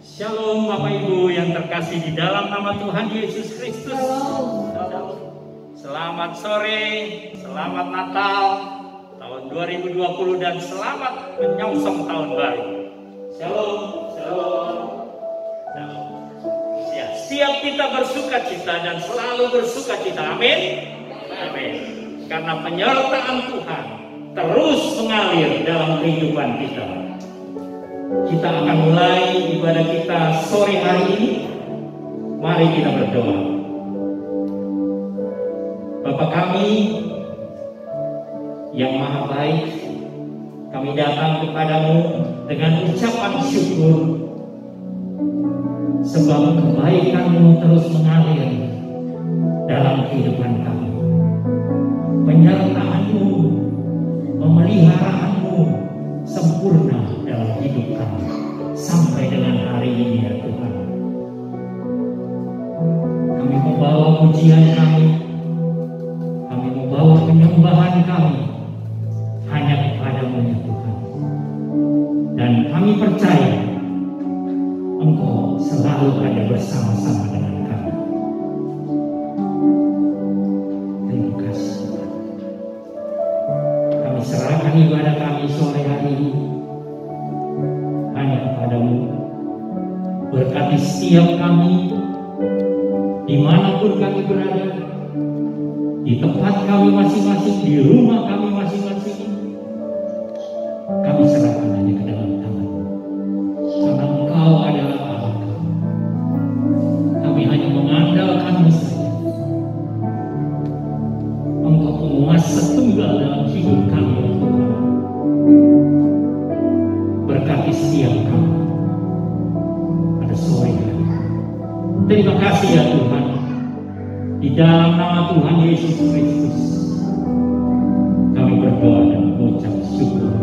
Shalom Bapak Ibu yang terkasih di dalam nama Tuhan Yesus Kristus. Selamat sore, selamat Natal tahun 2020 dan selamat menyongsong tahun baru. Shalom, shalom, shalom. Siap kita bersuka cita dan selalu bersuka cita. Amin. Amin. Karena penyertaan Tuhan terus mengalir dalam kehidupan kita. Kita akan mulai ibadah kita sore hari ini. Mari kita berdoa. Bapa kami yang maha baik, kami datang kepadamu dengan ucapan syukur, sebab kebaikan-Mu terus mengalir dalam kehidupan kami. Penyertaan-Mu, pemeliharaanmu sempurna dalam hidup kami sampai dengan hari ini ya Tuhan. Kami membawa pujian kami membawa penyembahan kami hanya kepadamu ya Tuhan. Dan kami percaya Engkau selalu ada bersama-sama dengan kami. Terima kasih Tuhan. Kami serahkan ibadah kami sore hari ini hanya kepadamu. Berkati setiap kami dimanapun kami berada, di tempat kami masing-masing, di rumah kami masing-masing. Kami serahkan hanya ke dalam tangan-Mu, karena Engkau adalah Allah kami. Kami hanya mengandalkan-Mu saja. Engkau penguasa tunggal dalam hidup kami ya Tuhan. Berkati setiap kami pada sore hari. Terima kasih ya Tuhan. Di dalam nama Tuhan Yesus Kristus kami berdoa dan mengucap syukur.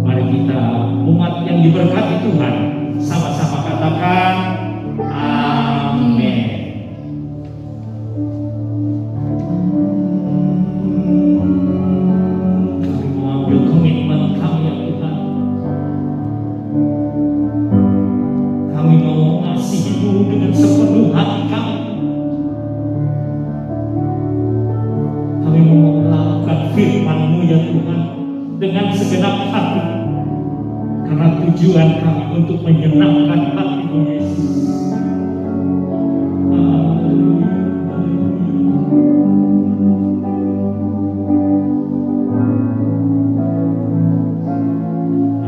Mari kita umat yang diberkati Tuhan sama-sama katakan amin. Kami mengambil komitmen kami ya Tuhan. Kami mau mengasihi-Mu dengan sepenuh hati kami. Kami mau melakukan firman-Mu ya Tuhan dengan segenap hati, karena tujuan kami untuk menyenangkan hati-Mu Yesus.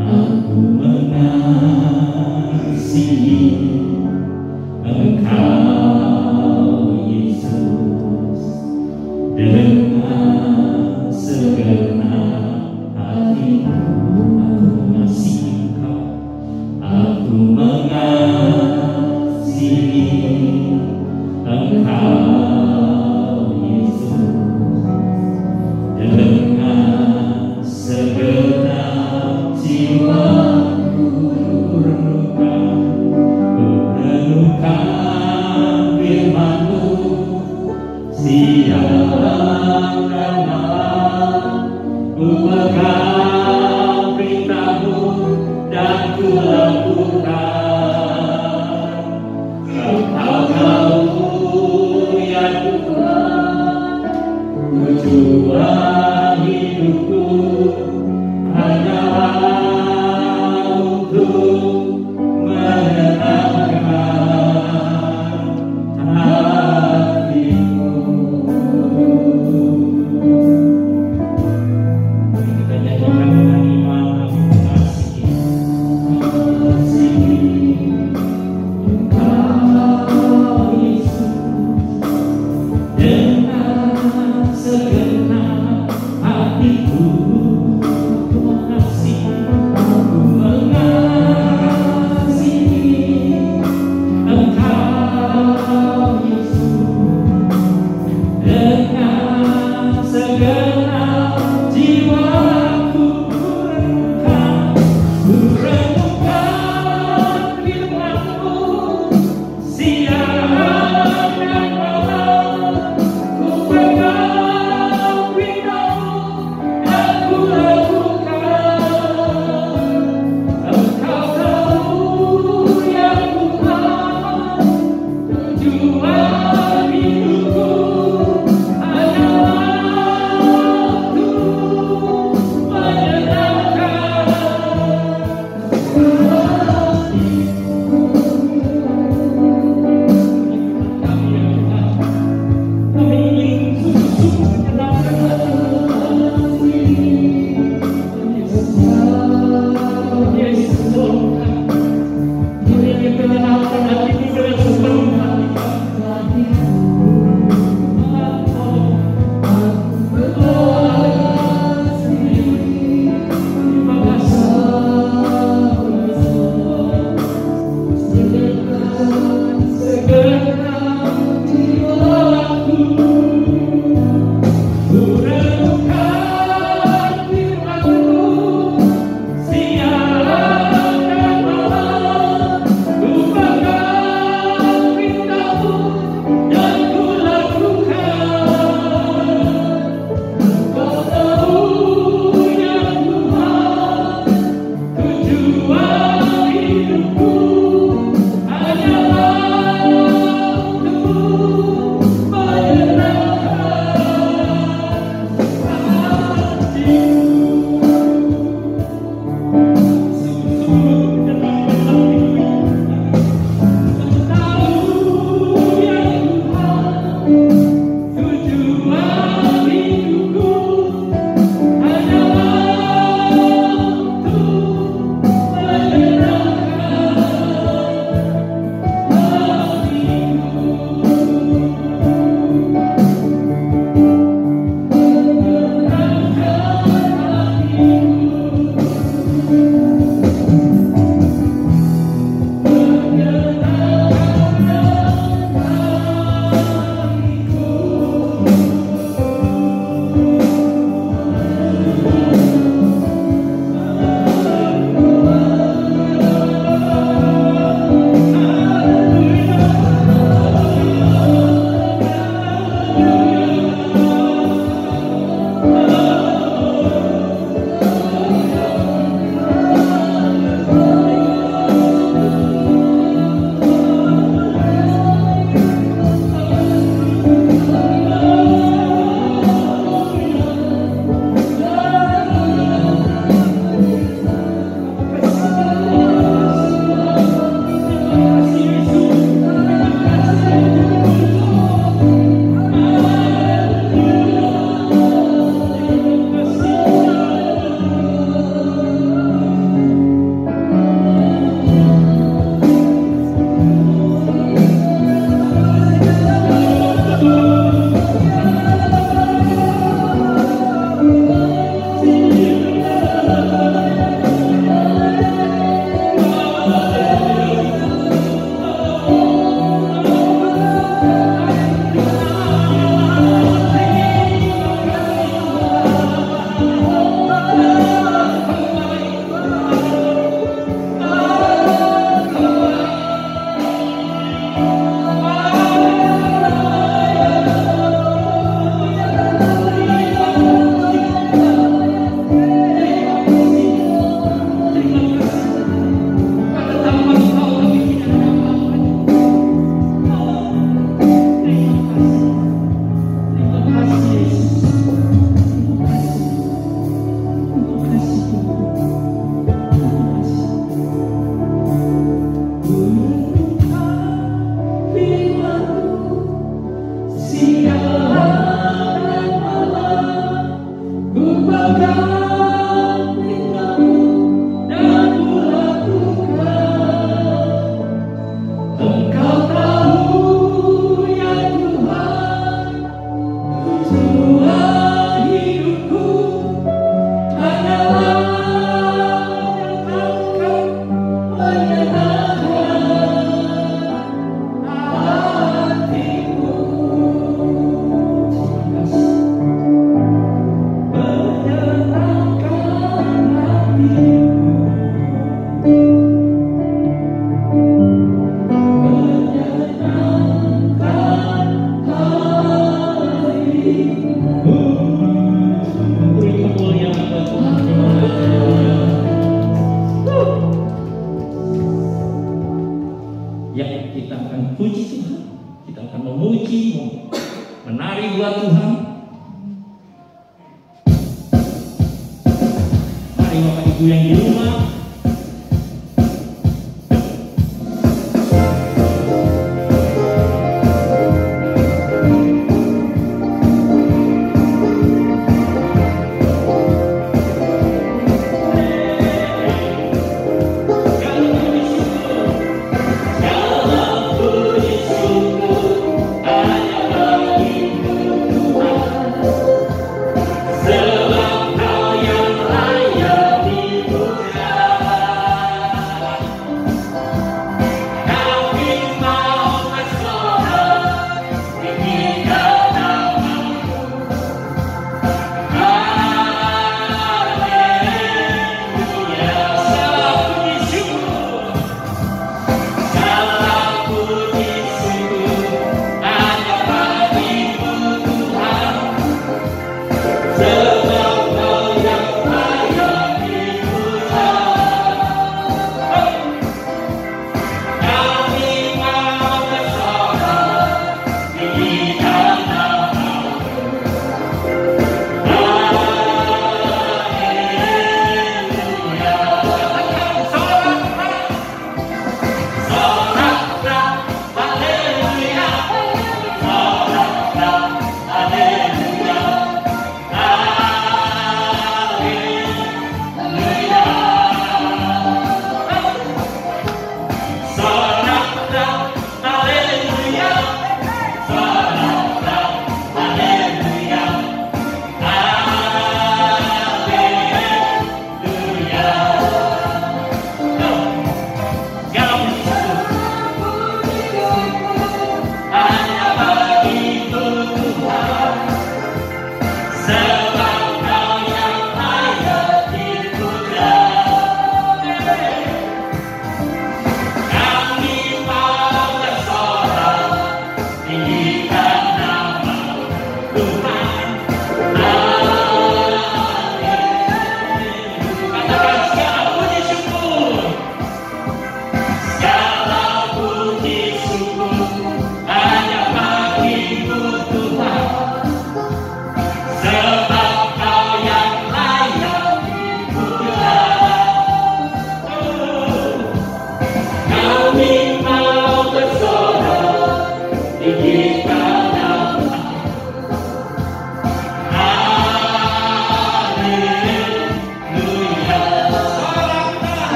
Aku mengasihi Engkau Yesus dengan segenap hatiku. Aku mengasihi Engkau, aku mengasihi Mari buat Tuhan. Mari Bapak Ibu yang di rumah. Sebab Kau yang layak dipuja.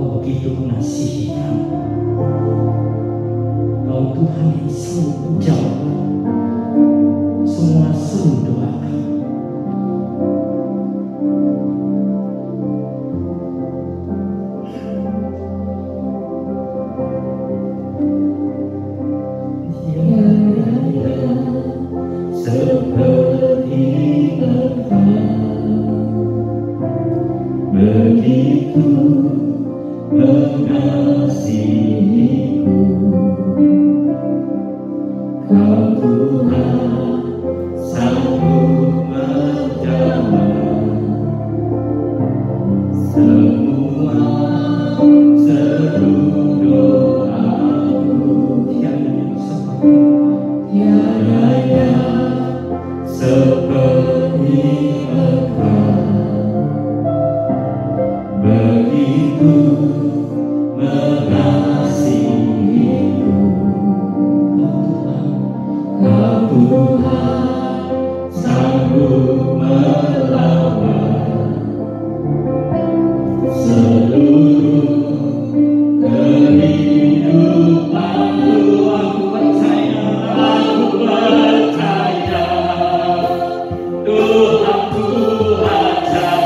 Engkau begitu mengasihi kami. Engkau Tuhan yang selalu menjawab semua seru doa kami. Seperti begitu mengasihiku, Kau Tuhan sanggup menjawab semua seru doaku. Tiada yang seperti Engkau, begitu mengasihiku, Kau Tuhan sanggup melawan seluruh kehidupanku. Aku percaya Tuhanku aja.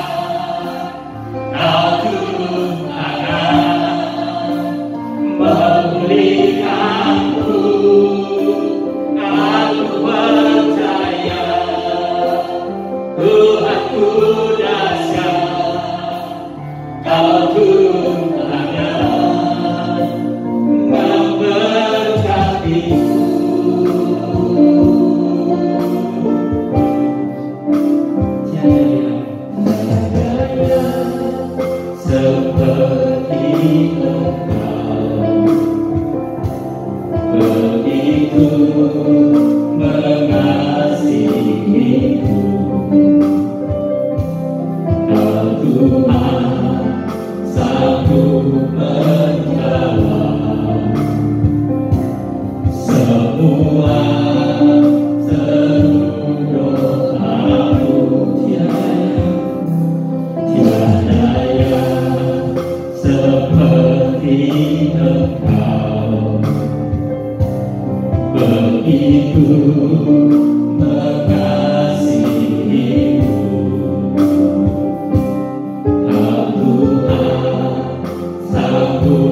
Seperti Engkau, begitu mengasihiku, Kau Tuhan sanggup menjawab semua seru doaku. Tiada yang seperti Engkau, begitu mengasihiku, Kau Tuhan sanggup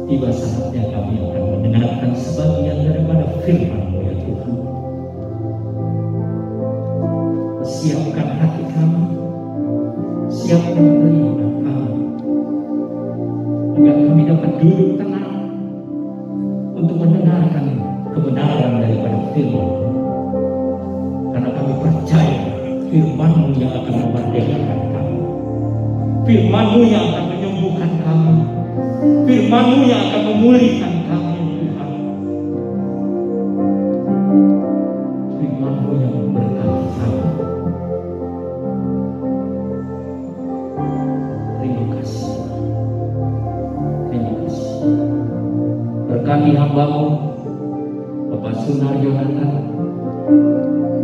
tiba saatnya kami akan mendengarkan sebagian daripada firman-Mu ya Tuhan. Siapkan hati kami, siapkan telinga kami, agar kami dapat duduk tenang untuk mendengarkan kebenaran daripada firman-Mu. Karena kami percaya firman-Mu yang akan memerdekakan kami, firman-Mu yang akan menyembuhkan kami, firman-Mu yang akan memulihkan kami Tuhan, firman-Mu yang memberkati kami. Terima kasih, terima kasih. Berkati hamba-Mu Bapak Sunar Yonatan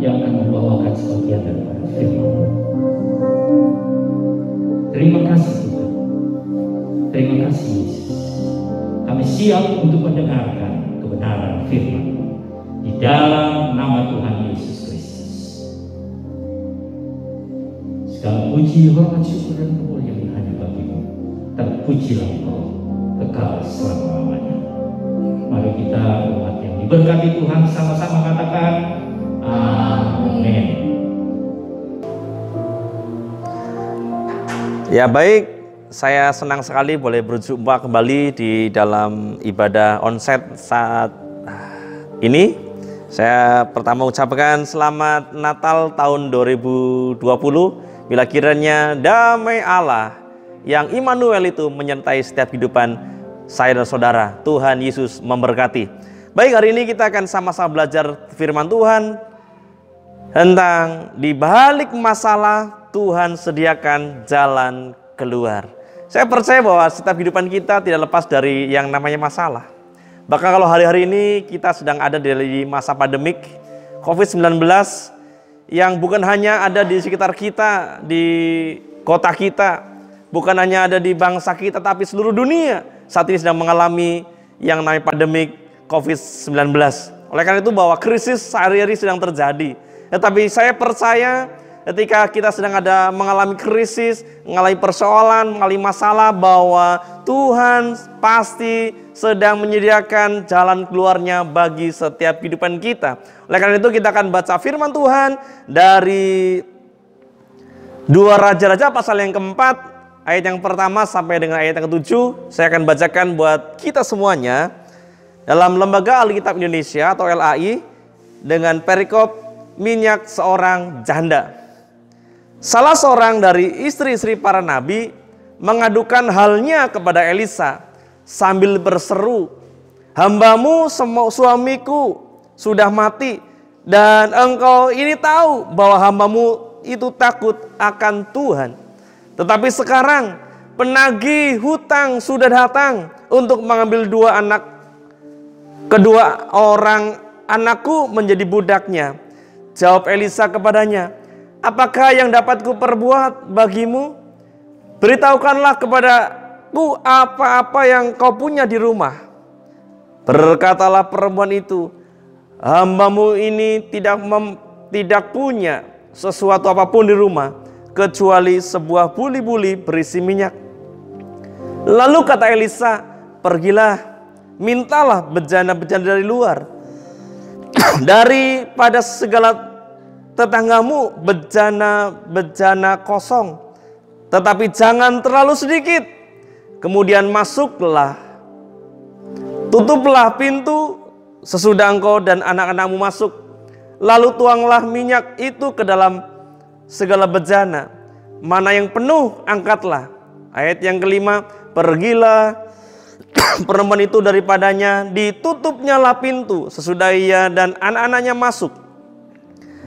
yang akan membawakan sebagian daripada firman-Mu. Terima kasih Tuhan, terima kasih Yesus. Kami siap untuk mendengarkan kebenaran firman-Mu di dalam nama Tuhan Yesus Kristus. Segala puji, hormat, syukur dan kemuliaan hanya bagi-Mu. Terpujilah Engkau kekal selama-lamanya. Mari kita umat yang diberkati Tuhan sama-sama katakan amin. Ya baik, saya senang sekali boleh berjumpa kembali di dalam ibadah onsite saat ini. Saya pertama ucapkan selamat Natal tahun 2020. Bila kiranya damai Allah yang Immanuel itu menyertai setiap kehidupan saya dan saudara. Tuhan Yesus memberkati. Baik, hari ini kita akan sama-sama belajar firman Tuhan tentang di balik masalah Tuhan sediakan jalan keluar. Saya percaya bahwa setiap kehidupan kita tidak lepas dari yang namanya masalah. Bahkan kalau hari-hari ini kita sedang ada di masa pandemik COVID-19 yang bukan hanya ada di sekitar kita, di kota kita, bukan hanya ada di bangsa kita, tapi seluruh dunia saat ini sedang mengalami yang namanya pandemik COVID-19. Oleh karena itu bahwa krisis sehari-hari sedang terjadi. Tetapi saya percaya ketika kita sedang ada mengalami krisis, mengalami persoalan, mengalami masalah, bahwa Tuhan pasti sedang menyediakan jalan keluarnya bagi setiap kehidupan kita. Oleh karena itu kita akan baca firman Tuhan dari 2 Raja-Raja pasal yang keempat, ayat yang pertama sampai dengan ayat yang ke-7. Saya akan bacakan buat kita semuanya dalam Lembaga Alkitab Indonesia atau LAI dengan perikop minyak seorang janda. Salah seorang dari istri-istri para nabi mengadukan halnya kepada Elisa sambil berseru, "Hambamu suamiku sudah mati, dan engkau ini tahu bahwa hambamu itu takut akan Tuhan. Tetapi sekarang penagih hutang sudah datang untuk mengambil kedua orang anakku menjadi budaknya." Jawab Elisa kepadanya, "Apakah yang dapat kuperbuat bagimu? Beritahukanlah kepadaku apa-apa yang kau punya di rumah." Berkatalah perempuan itu, "Hambamu ini tidak punya sesuatu apapun di rumah, kecuali sebuah buli-buli berisi minyak." Lalu kata Elisa, "Pergilah, mintalah bejana-bejana dari luar, daripada segala tetanggamu bejana kosong, tetapi jangan terlalu sedikit. Kemudian masuklah, tutuplah pintu sesudah engkau dan anak-anakmu masuk. Lalu tuanglah minyak itu ke dalam segala bejana. Mana yang penuh, angkatlah." Ayat yang kelima, "Pergilah perempuan itu daripadanya, ditutupnyalah pintu sesudah ia dan anak-anaknya masuk.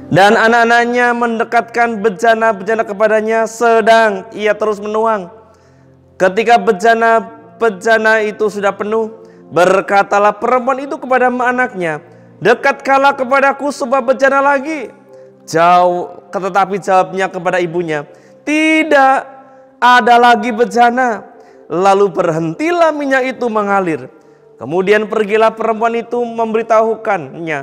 Dan anak-anaknya mendekatkan bejana-bejana kepadanya, sedang ia terus menuang. Ketika bejana itu sudah penuh, berkatalah perempuan itu kepada anaknya, 'Dekatkanlah kepadaku sebuah bejana lagi.' Tetapi jawabnya kepada ibunya, 'Tidak ada lagi bejana.' Lalu berhentilah minyak itu mengalir. Kemudian pergilah perempuan itu memberitahukannya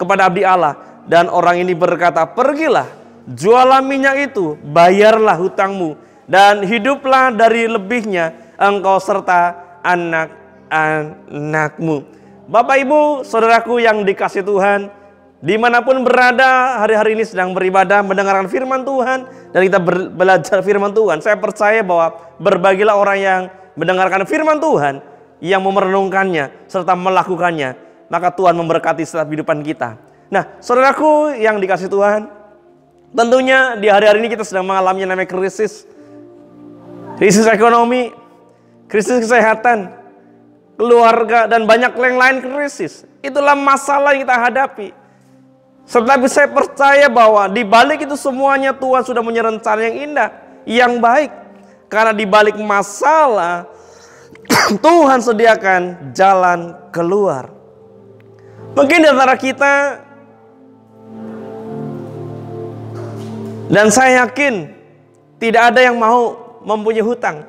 kepada abdi Allah. Dan orang ini berkata, 'Pergilah, jualah minyak itu, bayarlah hutangmu, dan hiduplah dari lebihnya engkau serta anakmu. Bapak, Ibu, saudaraku yang dikasihi Tuhan, dimanapun berada hari-hari ini sedang beribadah, mendengarkan firman Tuhan, dan kita belajar firman Tuhan. Saya percaya bahwa berbagilah orang yang mendengarkan firman Tuhan, yang merenungkannya, serta melakukannya, maka Tuhan memberkati setiap kehidupan kita. Nah, saudaraku yang dikasihi Tuhan, tentunya di hari-hari ini kita sedang mengalami yang namanya krisis ekonomi, krisis kesehatan, keluarga, dan banyak yang lain krisis. Itulah masalah yang kita hadapi. Tetapi saya percaya bahwa di balik itu semuanya Tuhan sudah punya rencana yang indah, yang baik. Karena di balik masalah Tuhan sediakan jalan keluar. Mungkin di antara kita, dan saya yakin tidak ada yang mau mempunyai hutang.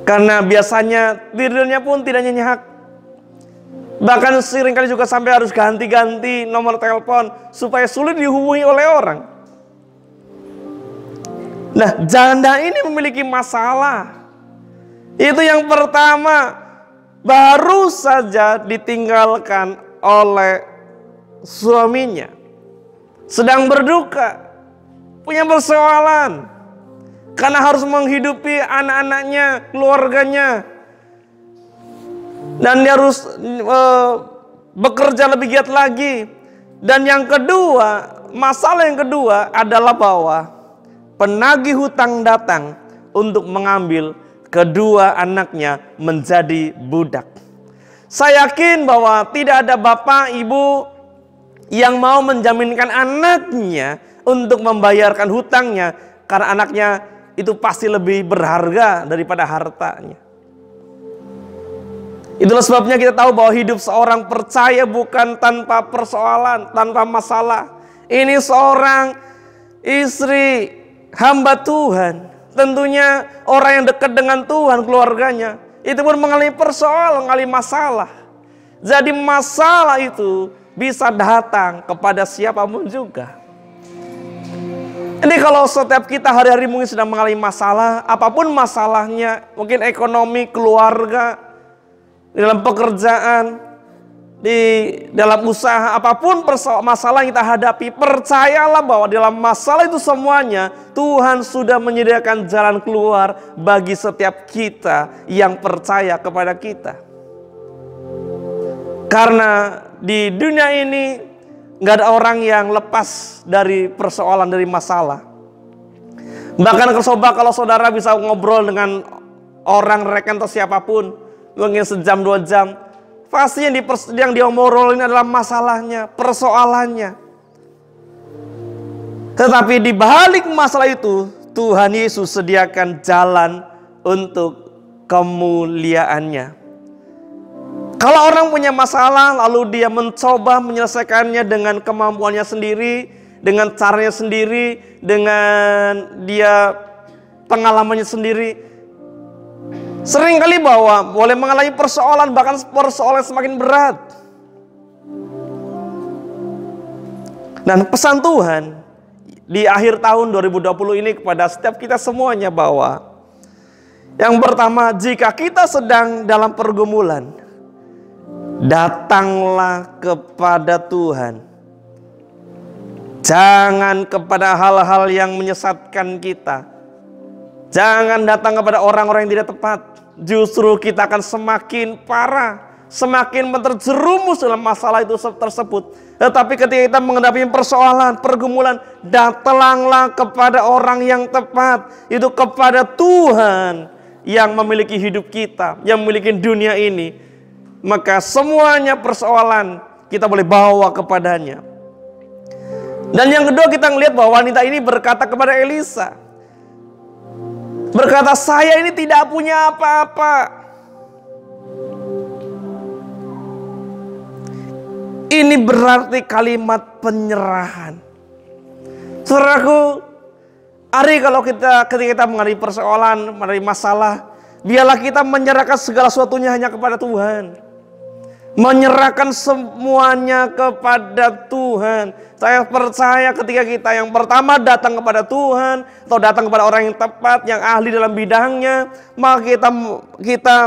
Karena biasanya tidurnya pun tidak nyenyak. Bahkan seringkali juga sampai harus ganti-ganti nomor telepon supaya sulit dihubungi oleh orang. Nah, janda ini memiliki masalah. Itu yang pertama, baru saja ditinggalkan oleh suaminya. Sedang berduka, punya persoalan. Karena harus menghidupi anak-anaknya, keluarganya. Dan dia harus bekerja lebih giat lagi. Dan yang kedua, masalah yang kedua adalah bahwa penagih hutang datang untuk mengambil kedua anaknya menjadi budak. Saya yakin bahwa tidak ada bapak, ibu yang mau menjaminkan anaknya untuk membayarkan hutangnya. Karena anaknya itu pasti lebih berharga daripada hartanya. Itulah sebabnya kita tahu bahwa hidup seorang percaya bukan tanpa persoalan, tanpa masalah. Ini seorang istri hamba Tuhan, tentunya orang yang dekat dengan Tuhan, keluarganya, itu pun mengalami persoalan, mengalami masalah. Jadi masalah itu bisa datang kepada siapapun juga. Ini kalau setiap kita hari-hari mungkin sedang mengalami masalah, apapun masalahnya, mungkin ekonomi, keluarga, di dalam pekerjaan, di dalam usaha, apapun masalah yang kita hadapi, percayalah bahwa dalam masalah itu semuanya Tuhan sudah menyediakan jalan keluar bagi setiap kita yang percaya kepada kita. Karena di dunia ini nggak ada orang yang lepas dari persoalan, dari masalah. Bahkan kalau saudara bisa ngobrol dengan orang, rekan atau siapapun, mungkin sejam 2 jam, pasti yang diobrolin adalah masalahnya, persoalannya. Tetapi di balik masalah itu, Tuhan Yesus sediakan jalan untuk kemuliaannya. Kalau orang punya masalah, lalu dia mencoba menyelesaikannya dengan kemampuannya sendiri, dengan caranya sendiri, dengan dia pengalamannya sendiri, seringkali bahwa boleh mengalami persoalan, bahkan persoalan semakin berat. Dan pesan Tuhan di akhir tahun 2020 ini kepada setiap kita semuanya bahwa yang pertama, jika kita sedang dalam pergumulan, datanglah kepada Tuhan. Jangan kepada hal-hal yang menyesatkan kita. Jangan datang kepada orang-orang yang tidak tepat. Justru kita akan semakin parah, semakin terjerumus dalam masalah itu tersebut. Tetapi ketika kita menghadapi persoalan, pergumulan, datanglah kepada orang yang tepat. Itu kepada Tuhan yang memiliki hidup kita, yang memiliki dunia ini. Maka semuanya persoalan kita boleh bawa kepadanya. Dan yang kedua, kita melihat bahwa wanita ini berkata kepada Elisa, berkata, saya ini tidak punya apa-apa. Ini berarti kalimat penyerahan. Saudaraku, kalau ketika kita menghadapi persoalan, menghadapi masalah, biarlah kita menyerahkan segala sesuatunya hanya kepada Tuhan. Menyerahkan semuanya kepada Tuhan. Saya percaya ketika kita yang pertama datang kepada Tuhan, atau datang kepada orang yang tepat, yang ahli dalam bidangnya, maka kita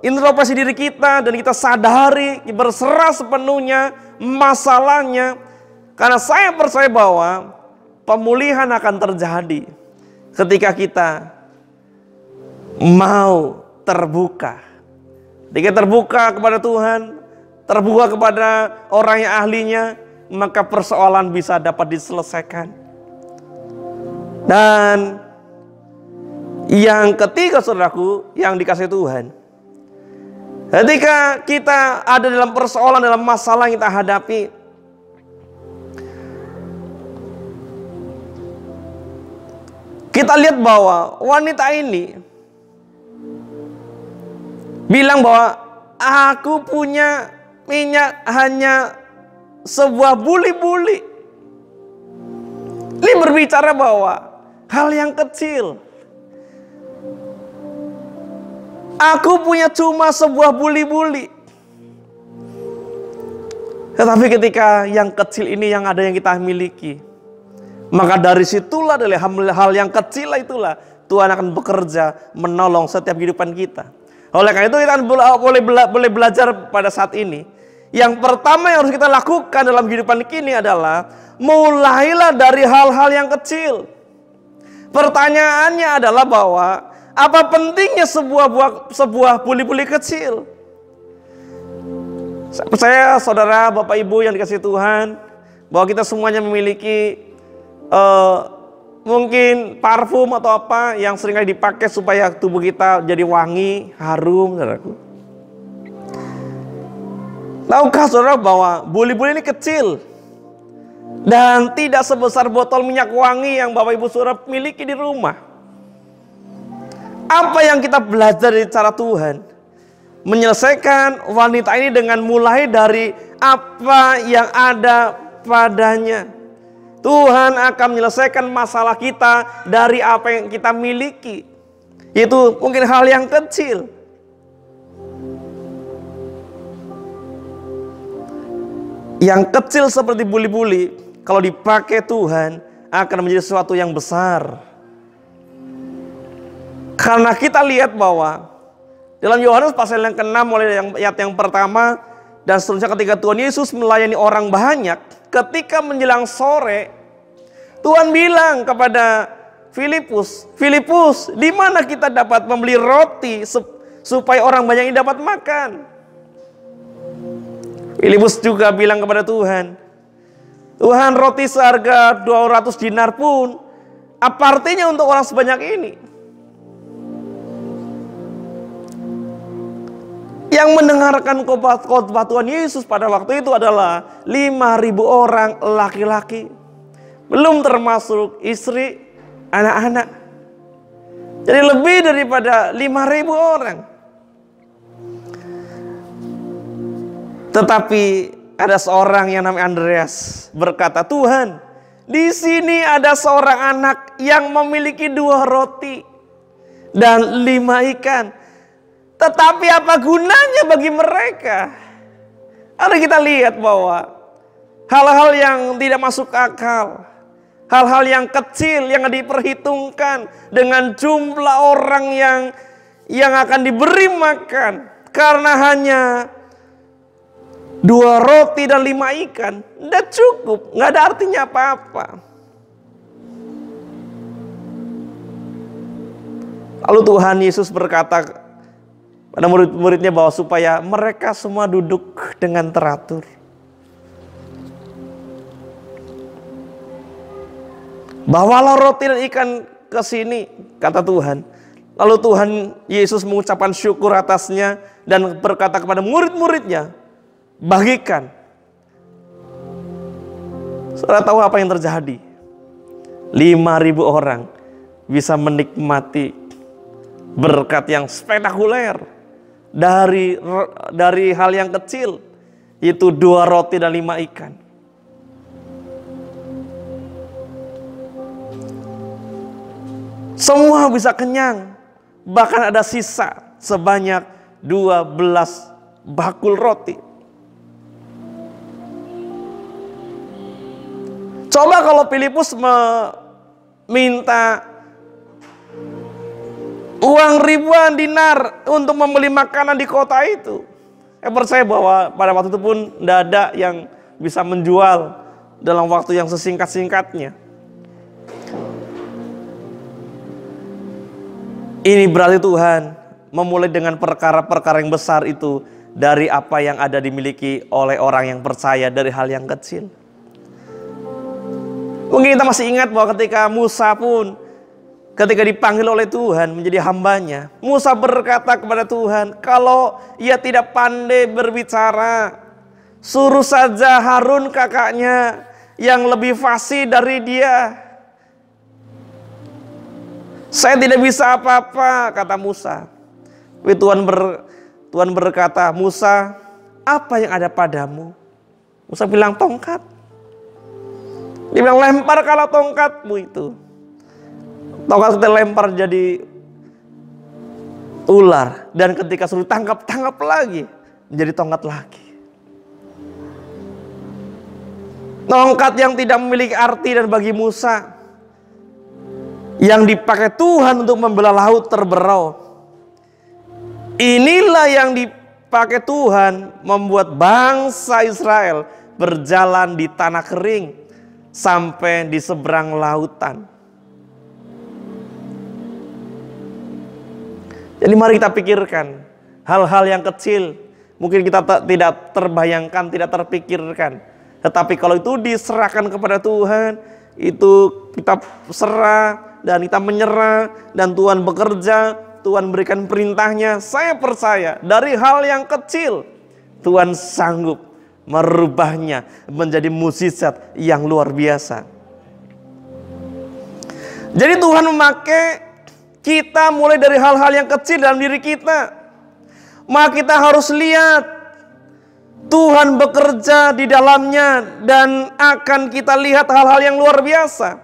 introspeksi diri kita dan kita sadari, berserah sepenuhnya masalahnya. Karena saya percaya bahwa pemulihan akan terjadi ketika kita mau terbuka. Ketika terbuka kepada Tuhan, terbuka kepada orang yang ahlinya, maka persoalan bisa dapat diselesaikan. Dan yang ketiga, saudaraku, yang dikasihi Tuhan, ketika kita ada dalam persoalan, dalam masalah yang kita hadapi, kita lihat bahwa wanita ini bilang bahwa aku punya minyak hanya sebuah buli-buli. Ini berbicara bahwa hal yang kecil. Aku punya cuma sebuah buli-buli. Tetapi ketika yang kecil ini yang ada yang kita miliki, maka dari situlah, dari hal yang kecil itulah Tuhan akan bekerja menolong setiap kehidupan kita. Oleh karena itu kita boleh belajar pada saat ini. Yang pertama yang harus kita lakukan dalam kehidupan ini adalah mulailah dari hal-hal yang kecil. Pertanyaannya adalah bahwa apa pentingnya sebuah buli-buli kecil? Saya percaya saudara, Bapak Ibu yang dikasihi Tuhan, bahwa kita semuanya memiliki mungkin parfum atau apa yang seringkali dipakai supaya tubuh kita jadi wangi, harum, saudaraku. Tahukah saudara bahwa buli-buli ini kecil dan tidak sebesar botol minyak wangi yang Bapak Ibu saudara miliki di rumah? Apa yang kita belajar dari cara Tuhan menyelesaikan wanita ini dengan mulai dari apa yang ada padanya. Tuhan akan menyelesaikan masalah kita dari apa yang kita miliki. Itu mungkin hal yang kecil. Yang kecil seperti buli-buli, kalau dipakai Tuhan akan menjadi sesuatu yang besar. Karena kita lihat bahwa dalam Yohanes pasal yang ke-6 mulai yang ayat yang pertama dan seterusnya, ketika Tuhan Yesus melayani orang banyak, ketika menjelang sore, Tuhan bilang kepada Filipus, "Filipus, di mana kita dapat membeli roti supaya orang banyak ini dapat makan?" Filipus juga bilang kepada Tuhan, "Tuhan, roti seharga 200 dinar pun apa artinya untuk orang sebanyak ini?" Yang mendengarkan khotbah Tuhan Yesus pada waktu itu adalah 5.000 orang laki-laki. Belum termasuk istri, anak-anak. Jadi lebih daripada 5.000 orang. Tetapi ada seorang yang namanya Andreas berkata, "Tuhan, di sini ada seorang anak yang memiliki 2 roti dan 5 ikan. Tetapi apa gunanya bagi mereka?" Mari kita lihat bahwa hal-hal yang tidak masuk akal, hal-hal yang kecil yang diperhitungkan dengan jumlah orang yang akan diberi makan karena hanya 2 roti dan 5 ikan, tidak cukup, nggak ada artinya apa-apa. Lalu Tuhan Yesus berkata pada murid-muridnya bahwa supaya mereka semua duduk dengan teratur. "Bawalah roti dan ikan ke sini," kata Tuhan. Lalu Tuhan Yesus mengucapkan syukur atasnya dan berkata kepada murid-muridnya, "Bagikan." Saudara tahu apa yang terjadi? 5.000 orang bisa menikmati berkat yang spektakuler dari hal yang kecil, yaitu 2 roti dan 5 ikan. Semua bisa kenyang, bahkan ada sisa sebanyak 12 bakul roti. Coba kalau Filipus meminta uang ribuan dinar untuk membeli makanan di kota itu. Saya percaya bahwa pada waktu itu pun tidak ada yang bisa menjual dalam waktu yang sesingkat-singkatnya. Ini berarti Tuhan memulai dengan perkara-perkara yang besar itu dari apa yang ada dimiliki oleh orang yang percaya, dari hal yang kecil. Mungkin kita masih ingat bahwa ketika Musa pun ketika dipanggil oleh Tuhan menjadi hambanya, Musa berkata kepada Tuhan, kalau ia tidak pandai berbicara, suruh saja Harun kakaknya yang lebih fasih dari dia. Saya tidak bisa apa-apa, kata Musa. Tapi Tuhan berkata, Musa, apa yang ada padamu? Musa bilang, tongkat. Dia bilang, lempar kalau tongkatmu itu. Tongkat kita lempar jadi ular. Dan ketika suruh tangkap lagi. Menjadi tongkat lagi. Tongkat yang tidak memiliki arti dan bagi Musa, yang dipakai Tuhan untuk membelah laut terberau. Inilah yang dipakai Tuhan membuat bangsa Israel berjalan di tanah kering sampai di seberang lautan. Jadi mari kita pikirkan hal-hal yang kecil, mungkin kita tidak terbayangkan, tidak terpikirkan. Tetapi kalau itu diserahkan kepada Tuhan, itu kita serah dan kita menyerah, dan Tuhan bekerja, Tuhan berikan perintahnya. Saya percaya dari hal yang kecil Tuhan sanggup merubahnya menjadi mukjizat yang luar biasa. Jadi Tuhan memakai kita mulai dari hal-hal yang kecil dalam diri kita. Maka kita harus lihat Tuhan bekerja di dalamnya, dan akan kita lihat hal-hal yang luar biasa.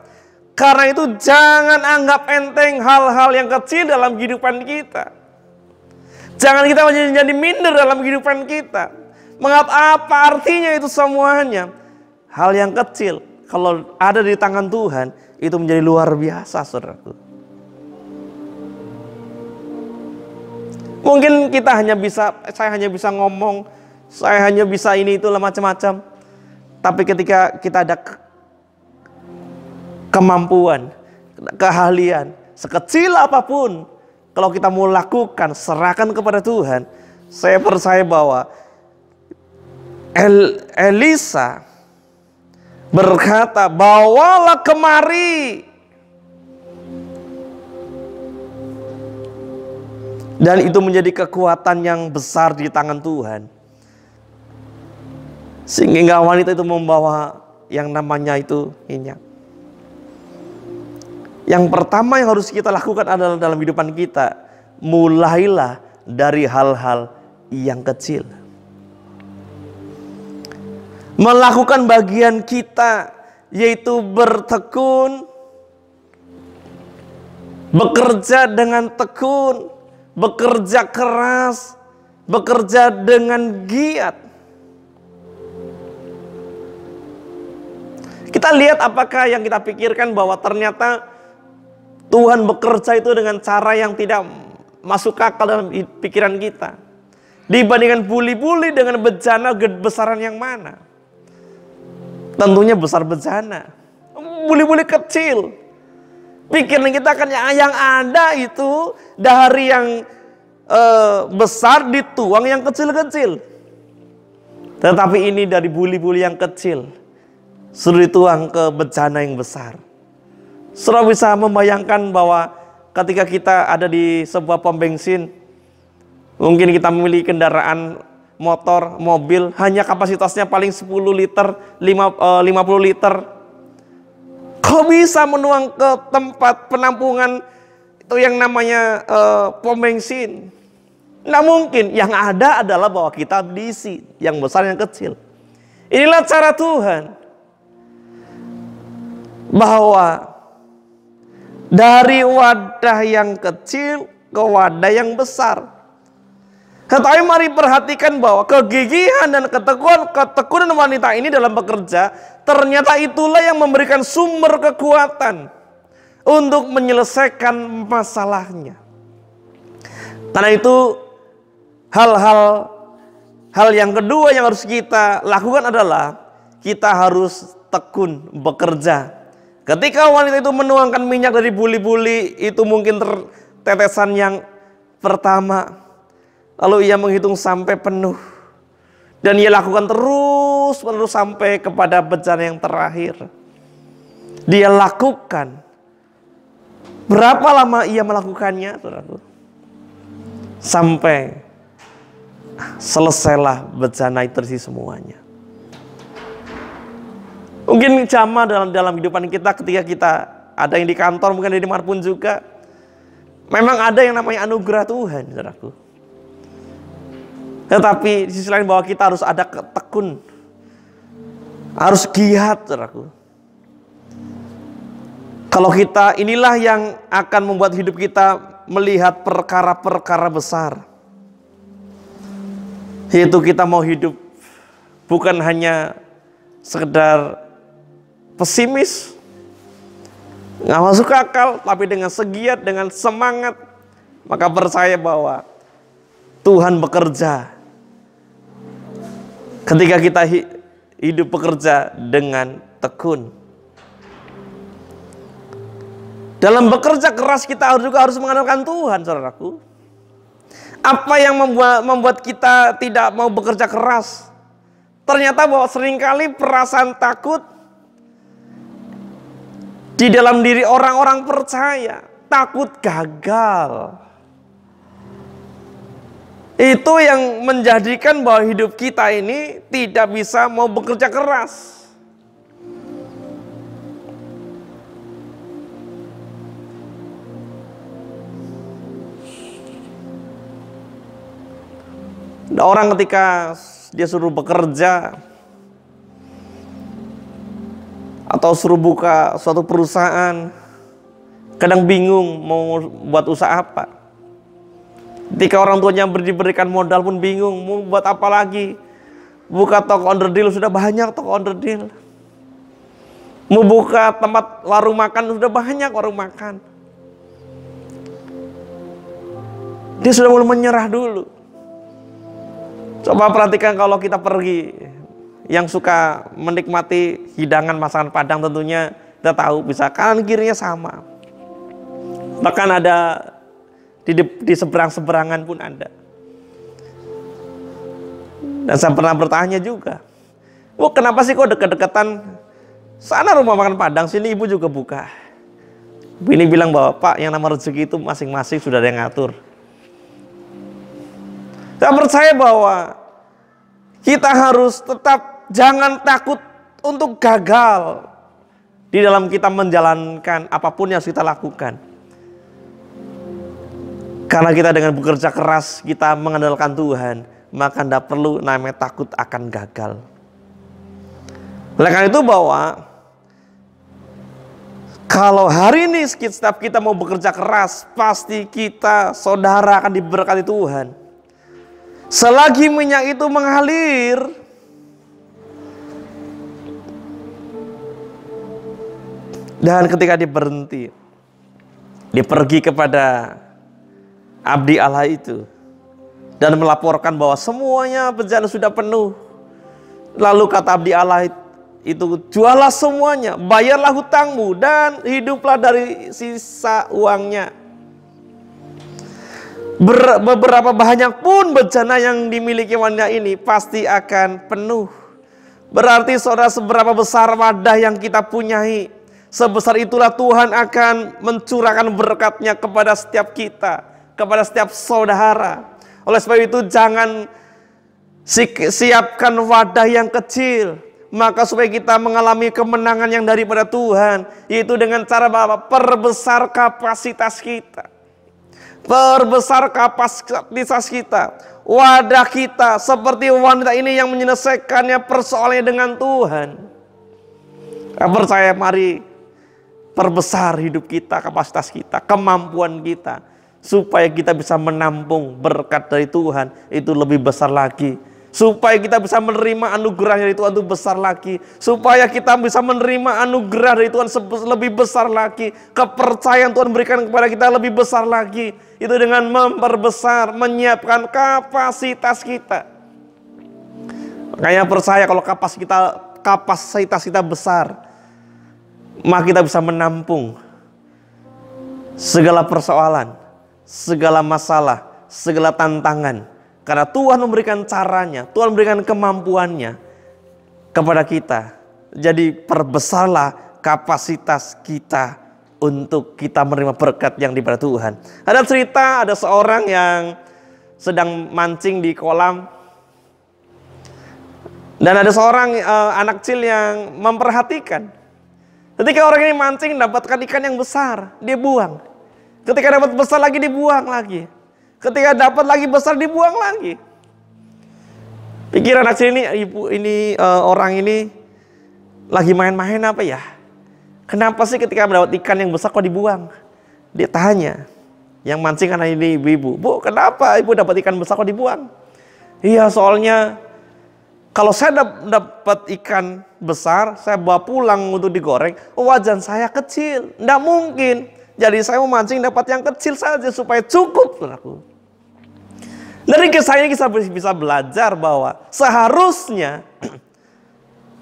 Karena itu jangan anggap enteng hal-hal yang kecil dalam kehidupan kita. Jangan kita menjadi minder dalam kehidupan kita. Menganggap apa artinya itu semuanya. Hal yang kecil kalau ada di tangan Tuhan itu menjadi luar biasa, saudaraku. Mungkin saya hanya bisa ngomong, saya hanya bisa ini itu macam-macam. Tapi ketika kita ada kemampuan, keahlian, sekecil apapun, kalau kita mau lakukan, serahkan kepada Tuhan. Saya percaya bahwa Elisa berkata, bawalah kemari. Dan itu menjadi kekuatan yang besar di tangan Tuhan. Sehingga wanita itu membawa yang namanya itu minyak. Yang pertama yang harus kita lakukan adalah dalam kehidupan kita, mulailah dari hal-hal yang kecil. Melakukan bagian kita, yaitu bertekun, bekerja dengan tekun, bekerja keras, bekerja dengan giat. Kita lihat apakah yang kita pikirkan bahwa ternyata Tuhan bekerja itu dengan cara yang tidak masuk akal dalam pikiran kita. Dibandingkan buli-buli dengan bejana besaran yang mana? Tentunya besar bejana. Buli-buli kecil. Pikiran kita kan yang ada itu dari yang besar dituang yang kecil-kecil. Tetapi ini dari buli-buli yang kecil suruh dituang ke bejana yang besar. Saudara bisa membayangkan bahwa ketika kita ada di sebuah pom bensin, mungkin kita memiliki kendaraan motor, mobil, hanya kapasitasnya paling 10 liter, 50 liter. Kok bisa menuang ke tempat penampungan itu yang namanya pom bensin? Nggak mungkin. Yang ada adalah bahwa kita diisi, yang besar yang kecil. Inilah cara Tuhan, bahwa dari wadah yang kecil ke wadah yang besar. Tetapi mari perhatikan bahwa kegigihan dan ketekunan wanita ini dalam bekerja, ternyata itulah yang memberikan sumber kekuatan untuk menyelesaikan masalahnya. Karena itu hal yang kedua yang harus kita lakukan adalah kita harus tekun bekerja. Ketika wanita itu menuangkan minyak dari buli-buli, itu mungkin tetesan yang pertama. Lalu ia menghitung sampai penuh. Dan ia lakukan terus menerus sampai kepada bejana yang terakhir. Dia lakukan. Berapa lama ia melakukannya, saudaraku? Sampai selesailah bejana itu terisi semuanya. Mungkin sama dalam kehidupan kita, ketika kita ada yang di kantor, mungkin ada dimanapun juga. Memang ada yang namanya anugerah Tuhan, saudaraku. Tetapi di sisi lain bahwa kita harus ada tekun, harus giat, saudaraku. Kalau kita, inilah yang akan membuat hidup kita melihat perkara-perkara besar. Yaitu kita mau hidup bukan hanya sekedar pesimis, nggak masuk akal, tapi dengan segiat, dengan semangat, maka percaya bahwa Tuhan bekerja. Ketika kita hidup bekerja dengan tekun. Dalam bekerja keras kita juga harus mengandalkan Tuhan, saudaraku. Apa yang membuat kita tidak mau bekerja keras? Ternyata bahwa seringkali perasaan takut di dalam diri orang-orang percaya. Takut gagal. Itu yang menjadikan bahwa hidup kita ini tidak bisa mau bekerja keras. Ada orang ketika dia suruh bekerja atau suruh buka suatu perusahaan, kadang bingung mau buat usaha apa. Ketika orang tuanya diberikan modal pun bingung mau buat apa lagi. Buka toko onderdil sudah banyak toko onderdil. Mau buka tempat warung makan sudah banyak warung makan. Dia sudah mulai menyerah dulu. Coba perhatikan kalau kita pergi, yang suka menikmati hidangan masakan Padang tentunya kita tahu bisa kanan kirinya sama. Bahkan ada di seberang-seberangan pun ada. Dan saya pernah bertanya juga, kenapa sih kok deket-deketan? Sana rumah makan Padang, sini ibu juga buka. Ini bilang bahwa Pak, yang nama rezeki itu masing-masing sudah ada yang ngatur. Saya percaya bahwa kita harus tetap jangan takut untuk gagal di dalam kita menjalankan apapun yang kita lakukan. Karena kita dengan bekerja keras, kita mengandalkan Tuhan, maka tidak perlu namanya takut akan gagal. Oleh karena itu bahwa kalau hari ini setiap kita mau bekerja keras, pasti kita, saudara, akan diberkati Tuhan. Selagi minyak itu mengalir, dan ketika dia berhenti, dia pergi kepada abdi Allah itu dan melaporkan bahwa semuanya bejana sudah penuh. Lalu kata abdi Allah itu, jualah semuanya, bayarlah hutangmu, dan hiduplah dari sisa uangnya. Beberapa banyak pun bejana yang dimiliki wanita ini pasti akan penuh. Berarti saudara, seberapa besar wadah yang kita punyai, sebesar itulah Tuhan akan mencurahkan berkatnya kepada setiap kita, kepada setiap saudara. Oleh sebab itu jangan siapkan wadah yang kecil, maka supaya kita mengalami kemenangan yang daripada Tuhan, yaitu dengan cara perbesar kapasitas kita. Perbesar kapasitas kita, wadah kita, seperti wanita ini yang menyelesaikannya persoalannya dengan Tuhan. Saya percaya, mari perbesar hidup kita, kapasitas kita, kemampuan kita, supaya kita bisa menampung berkat dari Tuhan itu lebih besar lagi supaya kita bisa menerima anugerah dari Tuhan itu besar lagi, supaya kita bisa menerima anugerah dari Tuhan lebih besar lagi, kepercayaan Tuhan berikan kepada kita lebih besar lagi, itu dengan memperbesar, menyiapkan kapasitas kita. Makanya percaya kalau kapasitas kita besar, maka kita bisa menampung segala persoalan, segala masalah, segala tantangan. Karena Tuhan memberikan caranya, Tuhan memberikan kemampuannya kepada kita. Jadi perbesarlah kapasitas kita untuk kita menerima berkat yang diberi Tuhan. Ada cerita, ada seorang yang sedang mancing di kolam. Dan ada seorang anak kecil yang memperhatikan. Ketika orang ini mancing dapatkan ikan yang besar, dia buang. Ketika dapat besar lagi, dibuang lagi. Ketika dapat lagi besar, dibuang lagi. Pikiran anak kecil ini, orang ini lagi main-main apa ya? Kenapa sih ketika mendapat ikan yang besar kok dibuang? Dia tanya. Yang mancing anak ini ibu-ibu. Bu, kenapa ibu dapat ikan besar kok dibuang? Iya, soalnya kalau saya dapat ikan besar, saya bawa pulang untuk digoreng, wajan saya kecil, tidak mungkin. Jadi saya mau mancing dapat yang kecil saja supaya cukup, saudaraku. Dari kisah ini kita bisa belajar bahwa seharusnya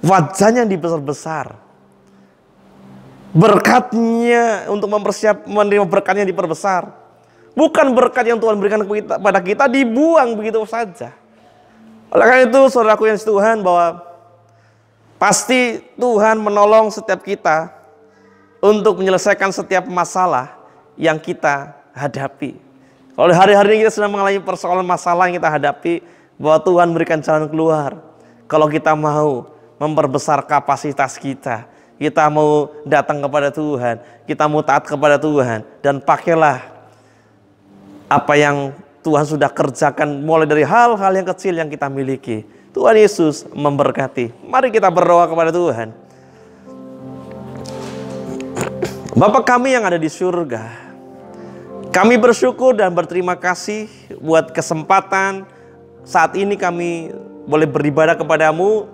wajahnya dibesar-besar, berkatnya untuk menerima berkatnya diperbesar. Bukan berkat yang Tuhan berikan kepada kita dibuang begitu saja. Oleh karena itu, saudaraku yang Tuhan, bahwa pasti Tuhan menolong setiap kita untuk menyelesaikan setiap masalah yang kita hadapi. Kalau hari-hari ini kita sedang mengalami persoalan masalah yang kita hadapi, bahwa Tuhan berikan jalan keluar. Kalau kita mau memperbesar kapasitas kita mau datang kepada Tuhan, kita mau taat kepada Tuhan, dan pakailah apa yang Tuhan sudah kerjakan mulai dari hal-hal yang kecil yang kita miliki. Tuhan Yesus memberkati. Mari kita berdoa kepada Tuhan. Bapa kami yang ada di surga, kami bersyukur dan berterima kasih buat kesempatan saat ini kami boleh beribadah kepadamu,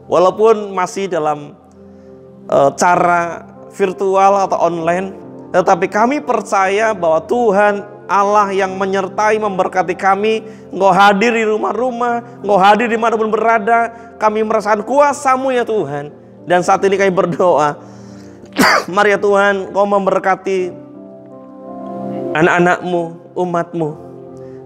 walaupun masih dalam cara virtual atau online, tetapi kami percaya bahwa Tuhan Allah yang menyertai, memberkati kami. Engkau hadir di rumah-rumah, Engkau hadir dimanapun berada. Kami merasakan kuasa-Mu ya Tuhan. Dan saat ini kami berdoa, mari ya Tuhan, Engkau memberkati anak-anak-Mu, umat-Mu.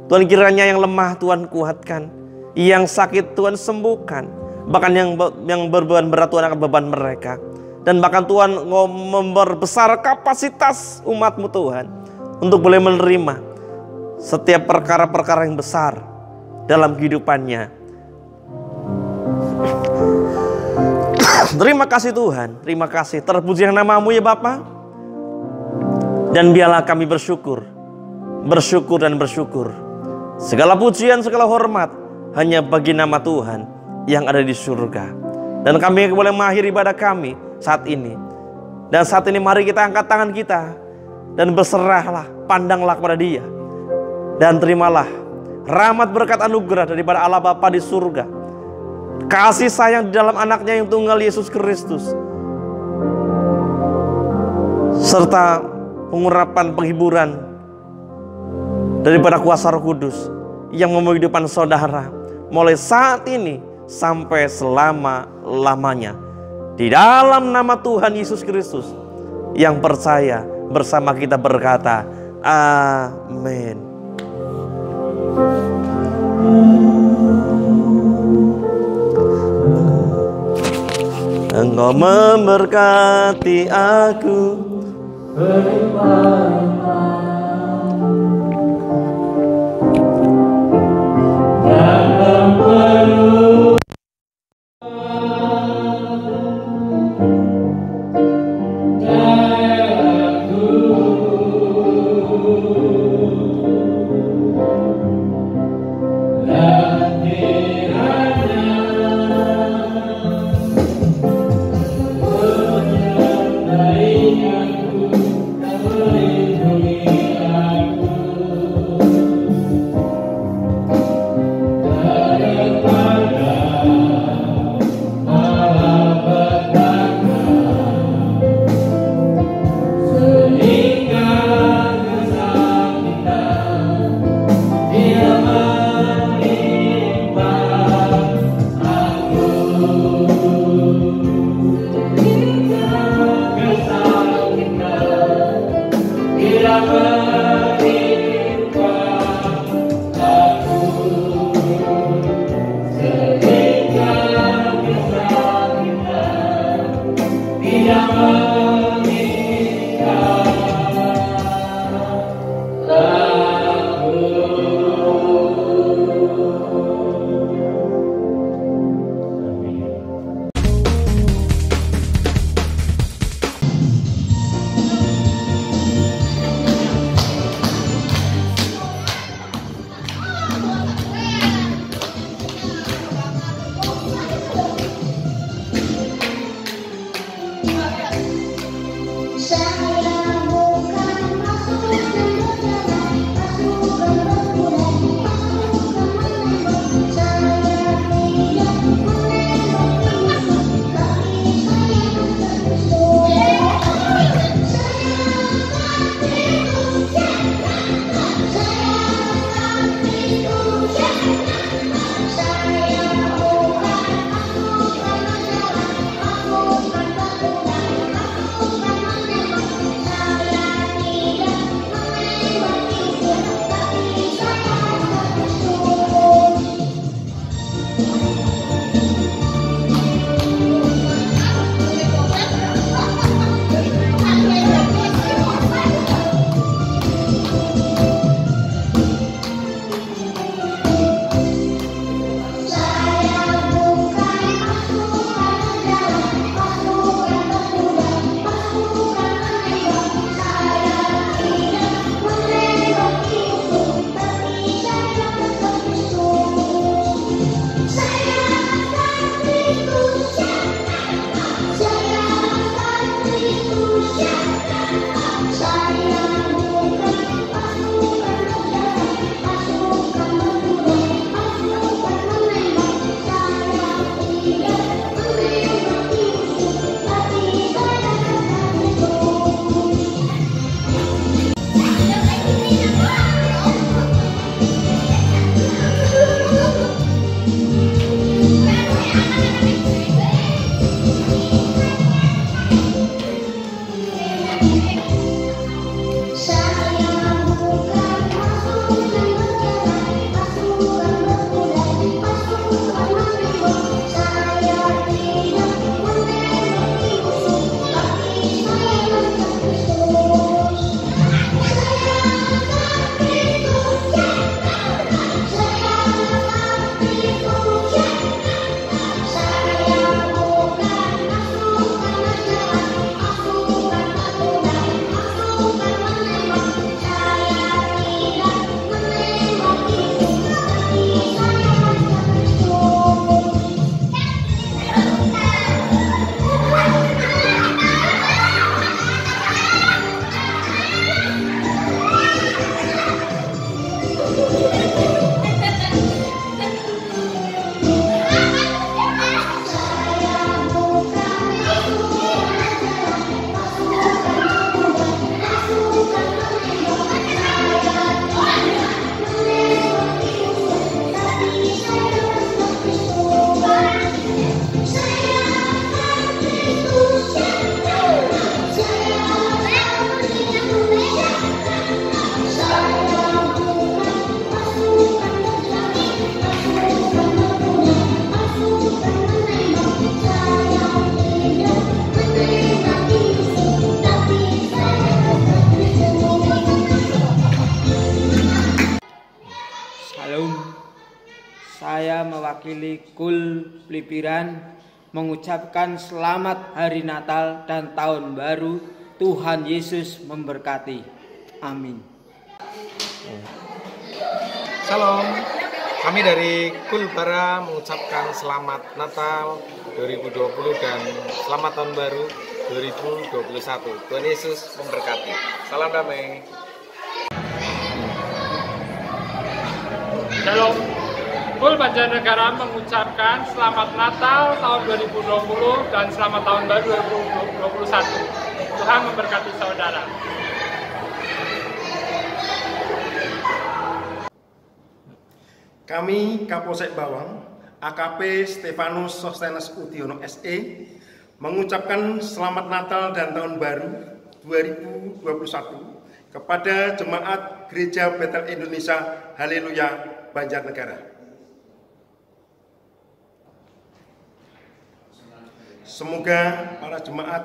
Tuhan, kiranya yang lemah Tuhan kuatkan, yang sakit Tuhan sembuhkan, bahkan yang berbeban berat Tuhan akan beban mereka. Dan bahkan Tuhan Engkau memperbesar kapasitas umat-Mu Tuhan, untuk boleh menerima setiap perkara-perkara yang besar dalam kehidupannya. Terima kasih Tuhan, terima kasih. Terpuji nama-Mu ya Bapa. Dan biarlah kami bersyukur dan bersyukur. Segala pujian, segala hormat hanya bagi nama Tuhan yang ada di surga. Dan kami boleh mengakhiri ibadah kami saat ini. Dan saat ini mari kita angkat tangan kita dan berserahlah, pandanglah kepada Dia. Dan terimalah rahmat berkat anugerah daripada Allah Bapa di surga, kasih sayang di dalam anaknya yang tunggal Yesus Kristus, serta pengurapan penghiburan daripada kuasa Roh Kudus yang memenuhi kehidupan saudara mulai saat ini sampai selama-lamanya. Di dalam nama Tuhan Yesus Kristus yang percaya bersama kita berkata, amin. Engkau memberkati aku, Melindungi Saya mewakili KUL Plipiran mengucapkan selamat Hari Natal dan Tahun Baru. Tuhan Yesus memberkati. Amin. Shalom, kami dari KUL Bara mengucapkan selamat Natal 2020 dan selamat Tahun Baru 2021. Tuhan Yesus memberkati. Salam damai. Shalom, KUL Banjarnegara mengucapkan selamat Natal tahun 2020 dan selamat Tahun Baru 2021. Tuhan memberkati saudara. Kami Kapolsek Bawang, AKP Stefanus Sostenes Udiono SE, mengucapkan selamat Natal dan Tahun Baru 2021 kepada Jemaat Gereja Betel Indonesia Haleluya Banjarnegara. Semoga para jemaat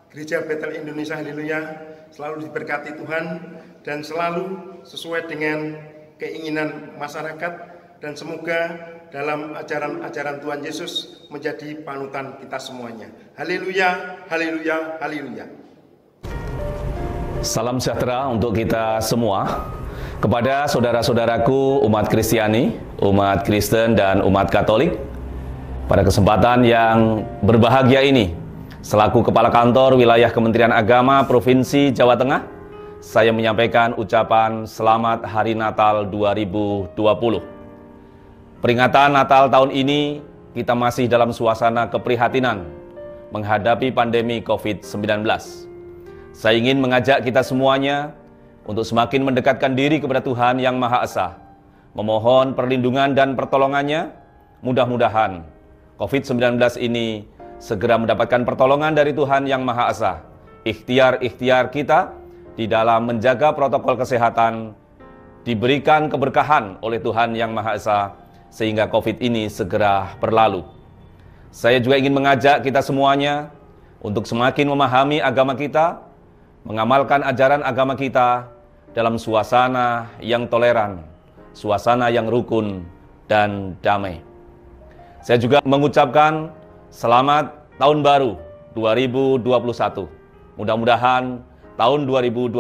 Gereja Betel Indonesia Haleluya selalu diberkati Tuhan dan selalu sesuai dengan keinginan masyarakat, dan semoga dalam ajaran-ajaran Tuhan Yesus menjadi panutan kita semuanya. Haleluya, haleluya, haleluya. Salam sejahtera untuk kita semua. Kepada saudara-saudaraku umat Kristiani, umat Kristen dan umat Katolik, pada kesempatan yang berbahagia ini, selaku Kepala Kantor Wilayah Kementerian Agama Provinsi Jawa Tengah, saya menyampaikan ucapan Selamat Hari Natal 2020. Peringatan Natal tahun ini, kita masih dalam suasana keprihatinan menghadapi pandemi COVID-19. Saya ingin mengajak kita semuanya untuk semakin mendekatkan diri kepada Tuhan Yang Maha Esa, memohon perlindungan dan pertolongannya. Mudah-mudahan COVID-19 ini segera mendapatkan pertolongan dari Tuhan Yang Maha Esa. Ikhtiar-ikhtiar kita di dalam menjaga protokol kesehatan diberikan keberkahan oleh Tuhan Yang Maha Esa, sehingga COVID ini segera berlalu. Saya juga ingin mengajak kita semuanya untuk semakin memahami agama kita, mengamalkan ajaran agama kita dalam suasana yang toleran, suasana yang rukun dan damai. Saya juga mengucapkan selamat tahun baru 2021. Mudah-mudahan tahun 2021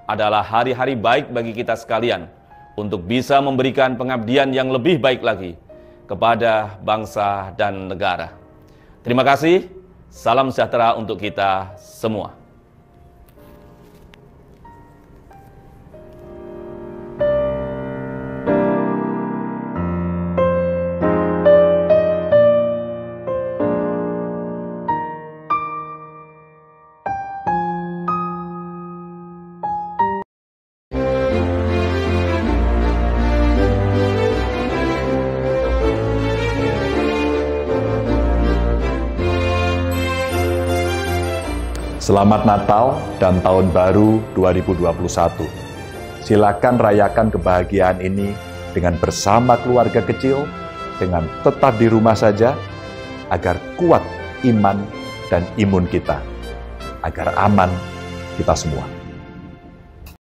adalah hari-hari baik bagi kita sekalian, untuk bisa memberikan pengabdian yang lebih baik lagi kepada bangsa dan negara. Terima kasih, salam sejahtera untuk kita semua. Selamat Natal dan Tahun Baru 2021. Silakan rayakan kebahagiaan ini dengan bersama keluarga kecil, dengan tetap di rumah saja, agar kuat iman dan imun kita, agar aman kita semua.